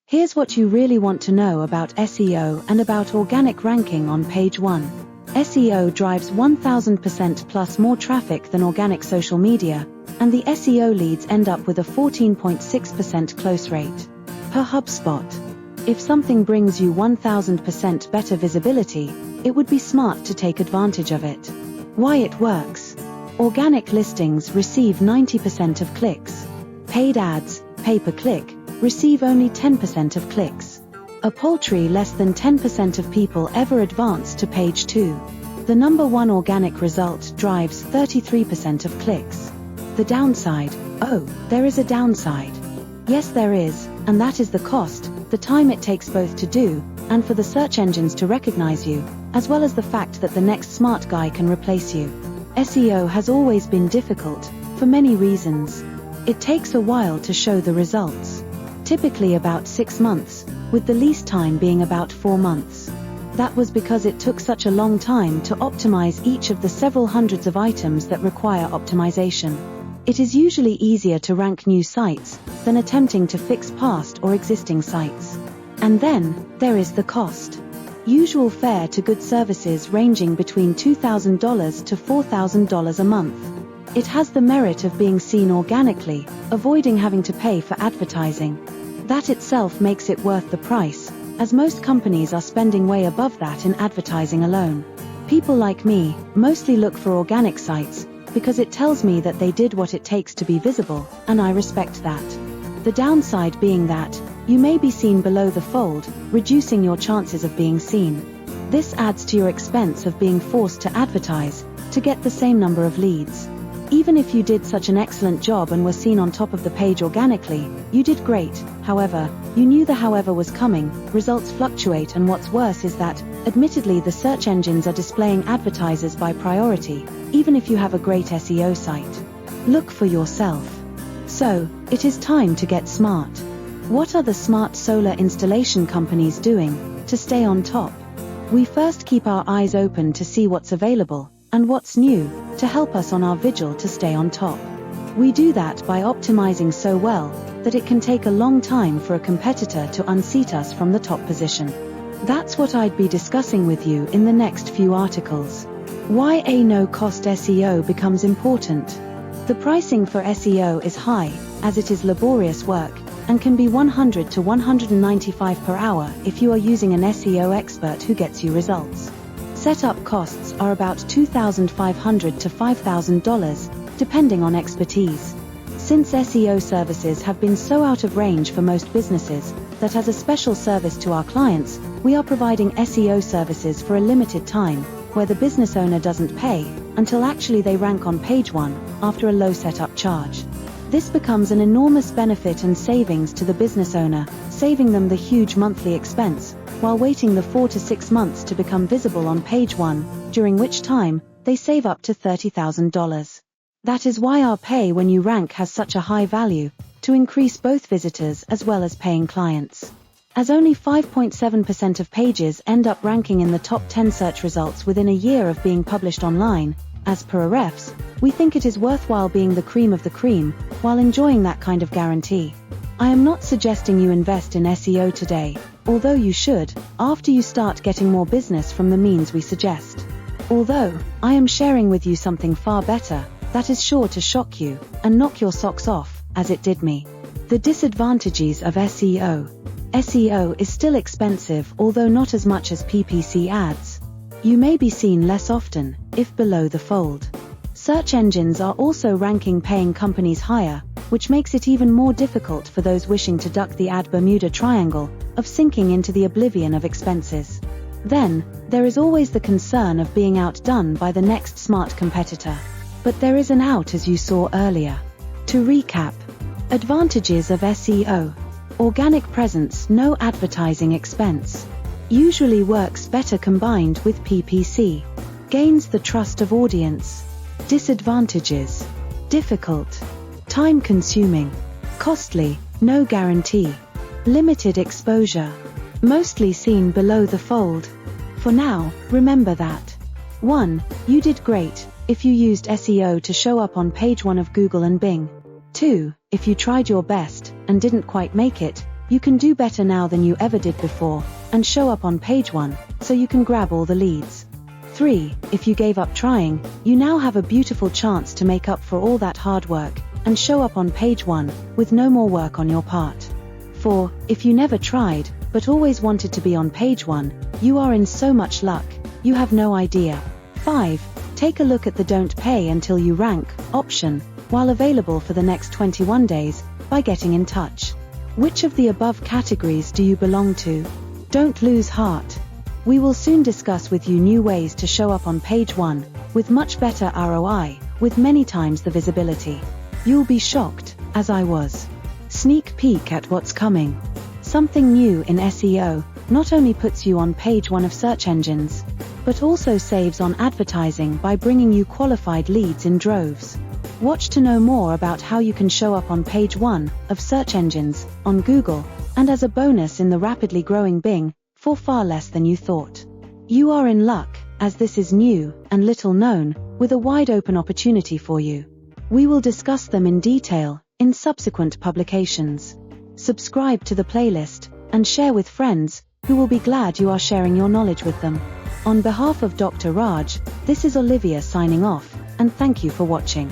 Here's what you really want to know about SEO and about organic ranking on page 1. SEO drives 1000% plus more traffic than organic social media, and the SEO leads end up with a 14.6% close rate. Per HubSpot. If something brings you 1000% better visibility, it would be smart to take advantage of it. Why it works. Organic listings receive 90% of clicks. Paid ads, pay-per-click, receive only 10% of clicks. A paltry less than 10% of people ever advance to page 2. The number one organic result drives 33% of clicks. The downside. Oh, there is a downside. Yes, there is, and that is the cost, the time it takes both to do, and for the search engines to recognize you, as well as the fact that the next smart guy can replace you. SEO has always been difficult, for many reasons. It takes a while to show the results. Typically about 6 months, with the least time being about 4 months. That was because it took such a long time to optimize each of the several hundreds of items that require optimization. It is usually easier to rank new sites than attempting to fix past or existing sites. And then, there is the cost. Usual fare to good services ranging between $2,000 to $4,000 a month. It has the merit of being seen organically, avoiding having to pay for advertising. That itself makes it worth the price, as most companies are spending way above that in advertising alone. People like me mostly look for organic sites, because it tells me that they did what it takes to be visible, and I respect that. The downside being that, you may be seen below the fold, reducing your chances of being seen. This adds to your expense of being forced to advertise, to get the same number of leads. Even if you did such an excellent job and were seen on top of the page organically, you did great. However, you knew the however was coming, results fluctuate, and what's worse is that, admittedly, the search engines are displaying advertisers by priority, even if you have a great SEO site. Look for yourself. So, it is time to get smart. What are the smart solar installation companies doing to stay on top? We first keep our eyes open to see what's available and what's new to help us on our vigil to stay on top. We do that by optimizing so well that it can take a long time for a competitor to unseat us from the top position. That's what I'd be discussing with you in the next few articles. Why a no-cost SEO becomes important. The pricing for SEO is high, as it is laborious work, and can be $100 to $195 per hour if you are using an SEO expert who gets you results. Setup costs are about $2,500 to $5,000, depending on expertise. Since SEO services have been so out of range for most businesses, that as a special service to our clients, we are providing SEO services for a limited time, where the business owner doesn't pay, until actually they rank on page 1, after a low setup charge. This becomes an enormous benefit and savings to the business owner, saving them the huge monthly expense, while waiting the 4 to 6 months to become visible on page 1, during which time, they save up to $30,000. That is why our pay when you rank has such a high value, to increase both visitors as well as paying clients. As only 5.7% of pages end up ranking in the top 10 search results within a year of being published online, as per Ahrefs, we think it is worthwhile being the cream of the cream, while enjoying that kind of guarantee. I am not suggesting you invest in SEO today, although you should, after you start getting more business from the means we suggest. Although, I am sharing with you something far better, that is sure to shock you, and knock your socks off, as it did me. The disadvantages of SEO. SEO is still expensive, although not as much as PPC ads. You may be seen less often, if below the fold. Search engines are also ranking paying companies higher, which makes it even more difficult for those wishing to duck the ad Bermuda Triangle, of sinking into the oblivion of expenses. Then, there is always the concern of being outdone by the next smart competitor. But there is an out, as you saw earlier. To recap. Advantages of SEO. Organic presence, no advertising expense. Usually works better combined with PPC. Gains the trust of audience. Disadvantages. Difficult. Time-consuming. Costly, no guarantee. Limited exposure. Mostly seen below the fold. For now, remember that. 1. You did great if you used SEO to show up on page 1 of Google and Bing. 2. If you tried your best and didn't quite make it, You can do better now than you ever did before, and show up on page 1, so you can grab all the leads. 3. If you gave up trying, you now have a beautiful chance to make up for all that hard work, and show up on page 1, with no more work on your part. 4. If you never tried, but always wanted to be on page 1, you are in so much luck, you have no idea. 5. Take a look at the Don't Pay Until You Rank option, while available for the next 21 days, by getting in touch. Which of the above categories do you belong to? Don't lose heart. We will soon discuss with you new ways to show up on page 1, with much better ROI, with many times the visibility. You'll be shocked, as I was. Sneak peek at what's coming. Something new in SEO not only puts you on page 1 of search engines, but also saves on advertising by bringing you qualified leads in droves. Watch to know more about how you can show up on page 1 of search engines, on Google, and as a bonus in the rapidly growing Bing, for far less than you thought. You are in luck, as this is new and little known, with a wide open opportunity for you. We will discuss them in detail in subsequent publications. Subscribe to the playlist and share with friends who will be glad you are sharing your knowledge with them. On behalf of Dr. Raj, this is Olivia signing off, and thank you for watching.